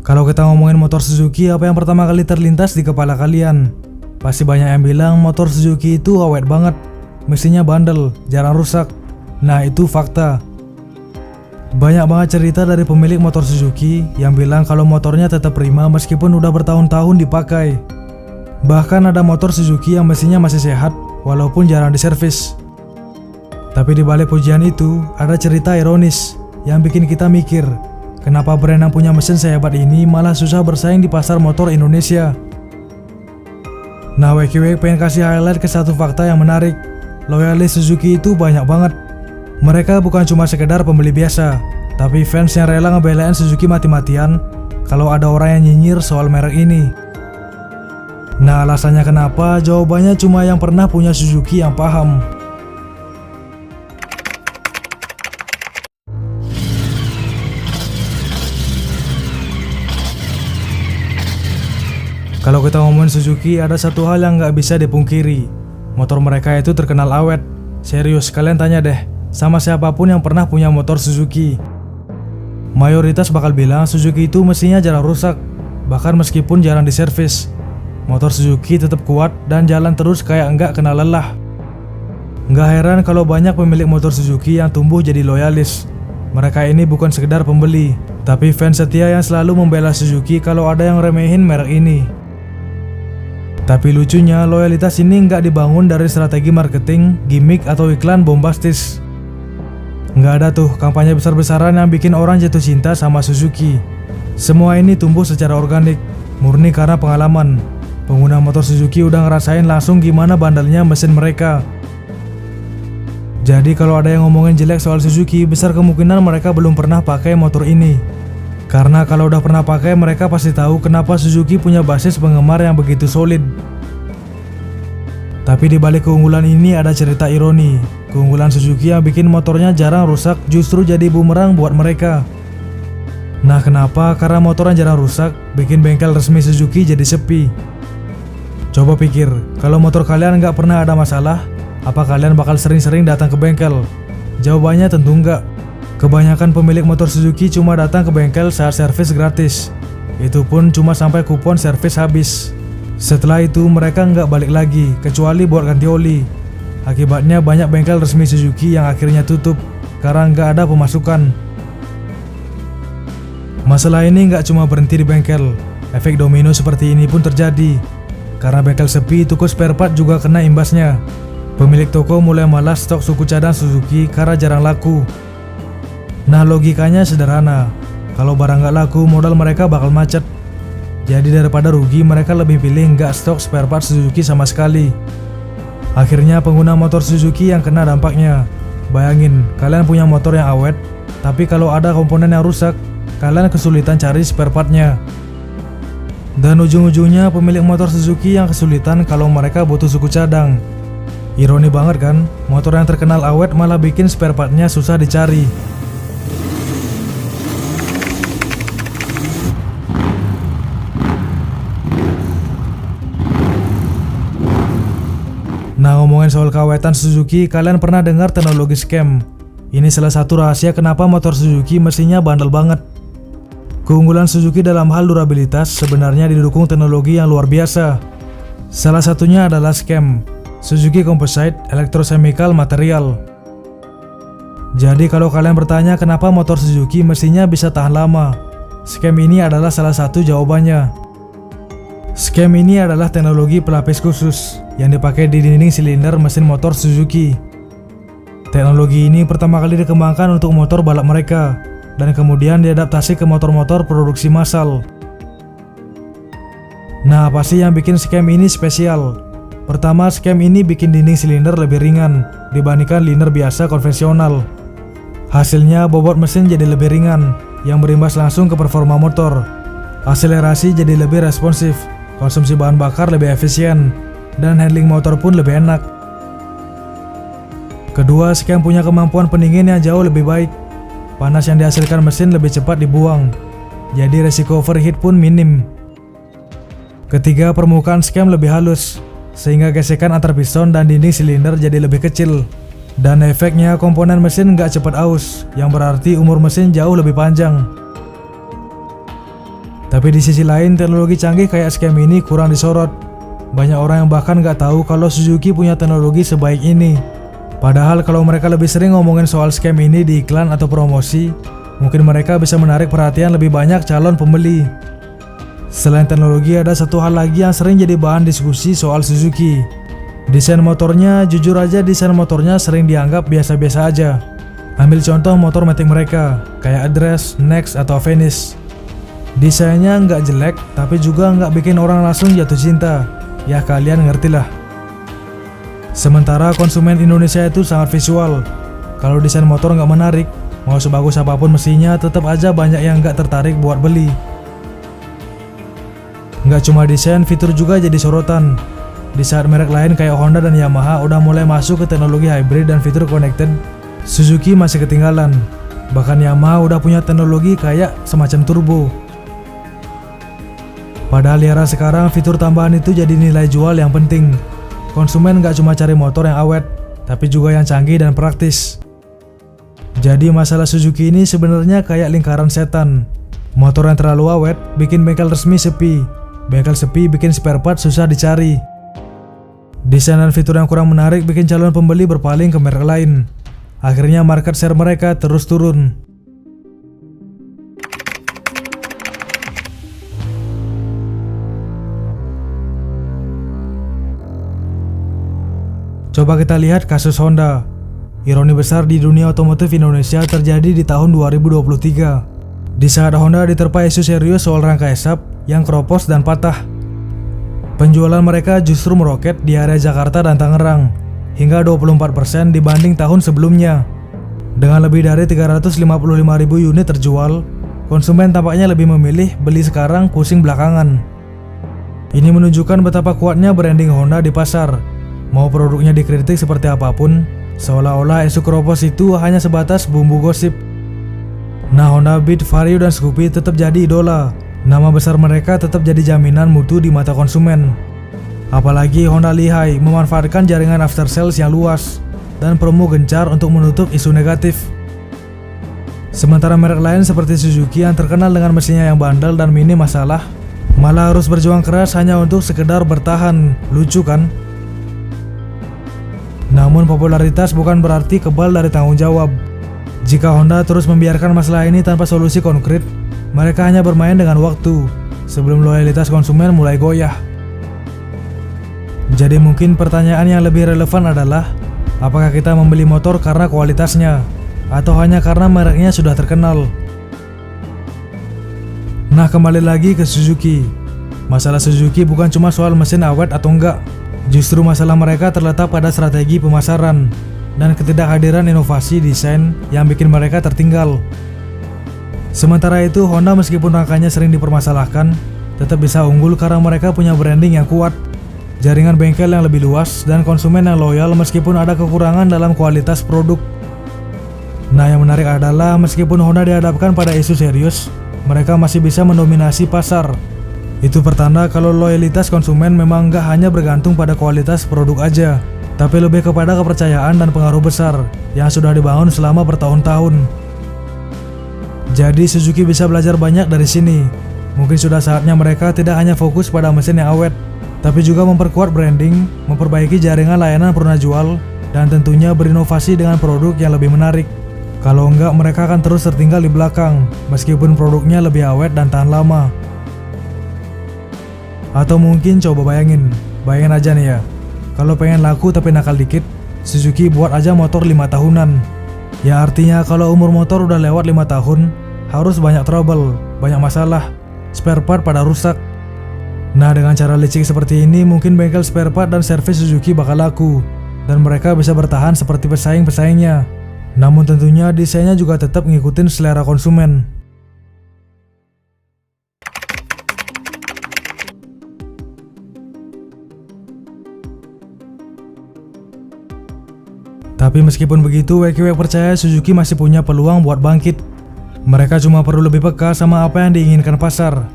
Kalau kita ngomongin motor Suzuki, apa yang pertama kali terlintas di kepala kalian? Pasti banyak yang bilang motor Suzuki itu awet banget, mesinnya bandel, jarang rusak. Nah, itu fakta. Banyak banget cerita dari pemilik motor Suzuki yang bilang kalau motornya tetap prima meskipun udah bertahun-tahun dipakai. Bahkan ada motor Suzuki yang mesinnya masih sehat walaupun jarang diservis. Tapi di balik pujian itu, ada cerita ironis yang bikin kita mikir, kenapa brand yang punya mesin sehebat ini malah susah bersaing di pasar motor Indonesia. Nah, WeQWek pengen kasih highlight ke satu fakta yang menarik. Loyalis Suzuki itu banyak banget. Mereka bukan cuma sekedar pembeli biasa, tapi fans yang rela ngebelain Suzuki mati-matian kalau ada orang yang nyinyir soal merek ini. Nah, alasannya kenapa? Jawabannya cuma yang pernah punya Suzuki yang paham. Kalau kita ngomongin Suzuki, ada satu hal yang nggak bisa dipungkiri. Motor mereka itu terkenal awet. Serius, kalian tanya deh sama siapapun yang pernah punya motor Suzuki. Mayoritas bakal bilang Suzuki itu mesinnya jarang rusak. Bahkan meskipun jarang diservis, motor Suzuki tetap kuat dan jalan terus kayak nggak kena lelah. Nggak heran kalau banyak pemilik motor Suzuki yang tumbuh jadi loyalis. Mereka ini bukan sekedar pembeli, tapi fans setia yang selalu membela Suzuki kalau ada yang remehin merek ini. Tapi lucunya, loyalitas ini nggak dibangun dari strategi marketing, gimmick, atau iklan bombastis. Nggak ada tuh kampanye besar-besaran yang bikin orang jatuh cinta sama Suzuki. Semua ini tumbuh secara organik, murni karena pengalaman. Pengguna motor Suzuki udah ngerasain langsung gimana bandelnya mesin mereka. Jadi kalau ada yang ngomongin jelek soal Suzuki, besar kemungkinan mereka belum pernah pakai motor ini. Karena kalau udah pernah pakai, mereka pasti tahu kenapa Suzuki punya basis penggemar yang begitu solid. Tapi di balik keunggulan ini ada cerita ironi. Keunggulan Suzuki yang bikin motornya jarang rusak justru jadi bumerang buat mereka. Nah, kenapa? Karena motor yang jarang rusak bikin bengkel resmi Suzuki jadi sepi. Coba pikir, kalau motor kalian nggak pernah ada masalah, apa kalian bakal sering-sering datang ke bengkel? Jawabannya tentu enggak. Kebanyakan pemilik motor Suzuki cuma datang ke bengkel saat servis gratis. Itu pun cuma sampai kupon servis habis. Setelah itu mereka nggak balik lagi, kecuali buat ganti oli. Akibatnya banyak bengkel resmi Suzuki yang akhirnya tutup karena nggak ada pemasukan. Masalah ini nggak cuma berhenti di bengkel. Efek domino seperti ini pun terjadi. Karena bengkel sepi, toko spare part juga kena imbasnya. Pemilik toko mulai malas stok suku cadang Suzuki karena jarang laku. Nah, logikanya sederhana. Kalau barang nggak laku, modal mereka bakal macet. Jadi daripada rugi, mereka lebih pilih nggak stok spare part Suzuki sama sekali. Akhirnya pengguna motor Suzuki yang kena dampaknya. Bayangin, kalian punya motor yang awet, tapi kalau ada komponen yang rusak, kalian kesulitan cari spare partnya. Dan ujung-ujungnya pemilik motor Suzuki yang kesulitan kalau mereka butuh suku cadang. Ironi banget kan, motor yang terkenal awet malah bikin spare partnya susah dicari. Nah, ngomongin soal keawetan Suzuki, kalian pernah dengar teknologi scam? Ini salah satu rahasia kenapa motor Suzuki mesinnya bandel banget. Keunggulan Suzuki dalam hal durabilitas sebenarnya didukung teknologi yang luar biasa. Salah satunya adalah scam, Suzuki Composite Electrochemical Material. Jadi kalau kalian bertanya kenapa motor Suzuki mesinnya bisa tahan lama, scam ini adalah salah satu jawabannya. Scam ini adalah teknologi pelapis khusus yang dipakai di dinding silinder mesin motor Suzuki. Teknologi ini pertama kali dikembangkan untuk motor balap mereka, dan kemudian diadaptasi ke motor-motor produksi massal. Nah, apa sih yang bikin scam ini spesial? Pertama, scam ini bikin dinding silinder lebih ringan dibandingkan liner biasa konvensional. Hasilnya, bobot mesin jadi lebih ringan, yang berimbas langsung ke performa motor. Akselerasi jadi lebih responsif, konsumsi bahan bakar lebih efisien, dan handling motor pun lebih enak. Kedua, scam punya kemampuan pendingin yang jauh lebih baik. Panas yang dihasilkan mesin lebih cepat dibuang, jadi resiko overheat pun minim. Ketiga, permukaan scam lebih halus, sehingga gesekan antar piston dan dinding silinder jadi lebih kecil. Dan efeknya komponen mesin nggak cepat aus, yang berarti umur mesin jauh lebih panjang. Tapi di sisi lain, teknologi canggih kayak scam ini kurang disorot. Banyak orang yang bahkan nggak tahu kalau Suzuki punya teknologi sebaik ini. Padahal kalau mereka lebih sering ngomongin soal scam ini di iklan atau promosi, mungkin mereka bisa menarik perhatian lebih banyak calon pembeli. Selain teknologi, ada satu hal lagi yang sering jadi bahan diskusi soal Suzuki. Desain motornya, jujur aja desain motornya sering dianggap biasa-biasa aja. Ambil contoh motor matic mereka, kayak Address, Next, atau Venice. Desainnya nggak jelek, tapi juga nggak bikin orang langsung jatuh cinta. Ya kalian ngertilah. Sementara konsumen Indonesia itu sangat visual. Kalau desain motor nggak menarik, mau sebagus apapun mesinnya, tetap aja banyak yang nggak tertarik buat beli. Nggak cuma desain, fitur juga jadi sorotan. Di saat merek lain kayak Honda dan Yamaha udah mulai masuk ke teknologi hybrid dan fitur connected, Suzuki masih ketinggalan. Bahkan Yamaha udah punya teknologi kayak semacam turbo. Padahal di era sekarang fitur tambahan itu jadi nilai jual yang penting. Konsumen gak cuma cari motor yang awet, tapi juga yang canggih dan praktis. Jadi masalah Suzuki ini sebenarnya kayak lingkaran setan. Motor yang terlalu awet bikin bengkel resmi sepi. Bengkel sepi bikin spare part susah dicari. Desain dan fitur yang kurang menarik bikin calon pembeli berpaling ke merek lain. Akhirnya market share mereka terus turun. Coba kita lihat kasus Honda. Ironi besar di dunia otomotif Indonesia terjadi di tahun 2023. Di saat Honda diterpa isu serius soal rangka esap yang keropos dan patah. Penjualan mereka justru meroket di area Jakarta dan Tangerang, hingga 24% dibanding tahun sebelumnya. Dengan lebih dari 355.000 unit terjual, konsumen tampaknya lebih memilih beli sekarang pusing belakangan. Ini menunjukkan betapa kuatnya branding Honda di pasar. Mau produknya dikritik seperti apapun, seolah-olah isu keropos itu hanya sebatas bumbu gosip. Nah, Honda Beat, Vario, dan Scoopy tetap jadi idola. Nama besar mereka tetap jadi jaminan mutu di mata konsumen. Apalagi Honda lihai memanfaatkan jaringan after sales yang luas dan promo gencar untuk menutup isu negatif. Sementara merek lain seperti Suzuki yang terkenal dengan mesinnya yang bandel dan minim masalah, malah harus berjuang keras hanya untuk sekedar bertahan. Lucu kan? Namun popularitas bukan berarti kebal dari tanggung jawab. Jika Honda terus membiarkan masalah ini tanpa solusi konkret, mereka hanya bermain dengan waktu sebelum loyalitas konsumen mulai goyah. Jadi mungkin pertanyaan yang lebih relevan adalah, apakah kita membeli motor karena kualitasnya atau hanya karena mereknya sudah terkenal? Nah, kembali lagi ke Suzuki. Masalah Suzuki bukan cuma soal mesin awet atau enggak. Justru masalah mereka terletak pada strategi pemasaran dan ketidakhadiran inovasi desain yang bikin mereka tertinggal. Sementara itu, Honda meskipun rangkanya sering dipermasalahkan, tetap bisa unggul karena mereka punya branding yang kuat, jaringan bengkel yang lebih luas, dan konsumen yang loyal meskipun ada kekurangan dalam kualitas produk. Nah, yang menarik adalah meskipun Honda dihadapkan pada isu serius, mereka masih bisa mendominasi pasar. Itu pertanda kalau loyalitas konsumen memang nggak hanya bergantung pada kualitas produk aja, tapi lebih kepada kepercayaan dan pengaruh besar yang sudah dibangun selama bertahun-tahun. Jadi Suzuki bisa belajar banyak dari sini. Mungkin sudah saatnya mereka tidak hanya fokus pada mesin yang awet, tapi juga memperkuat branding, memperbaiki jaringan layanan purna jual, dan tentunya berinovasi dengan produk yang lebih menarik. Kalau enggak, mereka akan terus tertinggal di belakang, meskipun produknya lebih awet dan tahan lama. Atau mungkin coba bayangin aja nih ya, kalau pengen laku tapi nakal dikit, Suzuki buat aja motor 5 tahunan. Ya artinya kalau umur motor udah lewat 5 tahun, harus banyak trouble, banyak masalah, spare part pada rusak. Nah, dengan cara licik seperti ini, mungkin bengkel spare part dan servis Suzuki bakal laku, dan mereka bisa bertahan seperti pesaing-pesaingnya. Namun tentunya desainnya juga tetap ngikutin selera konsumen. Tapi meskipun begitu, WKW percaya Suzuki masih punya peluang buat bangkit. Mereka cuma perlu lebih peka sama apa yang diinginkan pasar.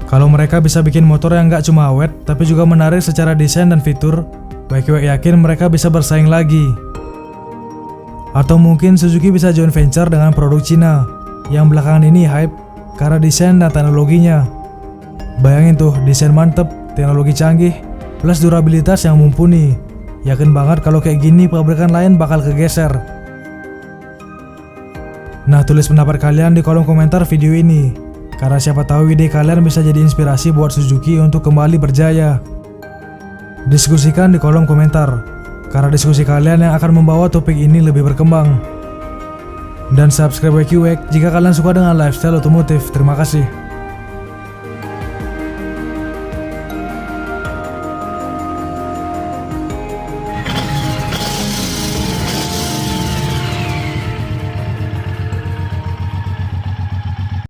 Kalau mereka bisa bikin motor yang nggak cuma awet, tapi juga menarik secara desain dan fitur, WKW yakin mereka bisa bersaing lagi. Atau mungkin Suzuki bisa joint venture dengan produk Cina, yang belakangan ini hype karena desain dan teknologinya. Bayangin tuh, desain mantep, teknologi canggih, plus durabilitas yang mumpuni. Yakin banget kalau kayak gini pabrikan lain bakal kegeser. Nah, tulis pendapat kalian di kolom komentar video ini, karena siapa tahu ide kalian bisa jadi inspirasi buat Suzuki untuk kembali berjaya. Diskusikan di kolom komentar, karena diskusi kalian yang akan membawa topik ini lebih berkembang. Dan subscribe WQWEK jika kalian suka dengan lifestyle otomotif. Terima kasih.